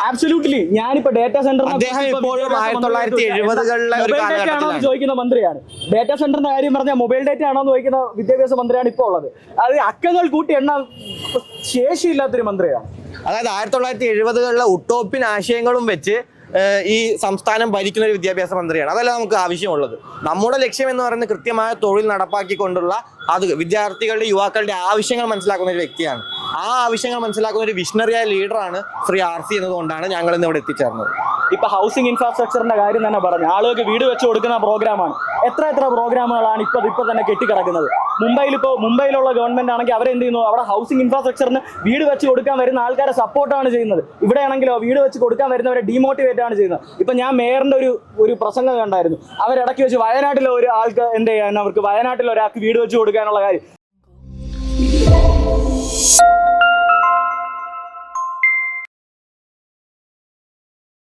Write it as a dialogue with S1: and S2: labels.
S1: Absolutely. ഞാനിപ്പോ data centre ചോദിക്കുന്ന മന്ത്രിയാണ്. ഡേറ്റാ സെന്ററിന്റെ കാര്യം പറഞ്ഞാൽ മൊബൈൽ ഡേറ്റ ആണോ എന്ന് ചോദിക്കുന്ന വിദ്യാഭ്യാസ മന്ത്രിയാണ് ഇപ്പോൾ ഉള്ളത്. അത് അക്കങ്ങൾ കൂട്ടി എണ്ണ ശേഷിയില്ലാത്തൊരു മന്ത്രിയാണ്.
S2: അതായത് 1970-കളിലെ ഉട്ടോപ്യൻ ആശയങ്ങളും വെച്ച് ഈ സംസ്ഥാനം ഭരിക്കുന്ന ഒരു വിദ്യാഭ്യാസ മന്ത്രിയാണ്. അതല്ല നമുക്ക് ആവശ്യമുള്ളത്. നമ്മുടെ ലക്ഷ്യം എന്ന് പറയുന്നത് കൃത്യമായ തൊഴിൽ നടപ്പാക്കിക്കൊണ്ടുള്ള അത് വിദ്യാർത്ഥികളുടെ യുവാക്കളുടെ ആവശ്യങ്ങൾ മനസ്സിലാക്കുന്ന ഒരു വ്യക്തിയാണ്. ആ ആവശ്യങ്ങൾ മനസ്സിലാക്കുന്ന ഒരു വിഷണറിയായ ലീഡറാണ് ശ്രീ RC എന്നതുകൊണ്ടാണ് ഞങ്ങൾ ഇന്ന് ഇവിടെ എത്തിച്ചേർന്നത്.
S1: ഇപ്പൊ ഹൗസിംഗ് ഇൻഫ്രാസ്ട്രക്ചറിന്റെ കാര്യം തന്നെ പറഞ്ഞു. ആളുകൾക്ക് വീട് വെച്ച് കൊടുക്കുന്ന പ്രോഗ്രാമാണ്. എത്ര പ്രോഗ്രാമുകളാണ് ഇപ്പൊ തന്നെ കെട്ടിക്കിടക്കുന്നത്. മുംബൈയിലുള്ള ഗവൺമെന്റ് ആണെങ്കിൽ അവരെന്ത് ചെയ്യുന്നു, അവിടെ ഹൗസിംഗ് ഇൻഫ്രാസ്ട്രക്ചറിന് വീട് വെച്ച് കൊടുക്കാൻ വരുന്ന ആൾക്കാരെ സപ്പോർട്ടാണ് ചെയ്യുന്നത്. ഇവിടെയാണെങ്കിലോ വീട് വെച്ച് കൊടുക്കാൻ വരുന്നവരെ ഡീമോട്ടിവേറ്റ് ആണ് ചെയ്യുന്നത്. ഇപ്പൊ ഞാൻ മേയറിന്റെ ഒരു പ്രസംഗം കണ്ടായിരുന്നു. അവരിടയ്ക്ക് വെച്ച് വയനാട്ടിലെ ഒരു ആൾക്ക് എന്ത് ചെയ്യാൻ, അവർക്ക് വയനാട്ടിൽ ഒരാൾക്ക് വീട് വെച്ച് കൊടുക്കാനുള്ള കാര്യം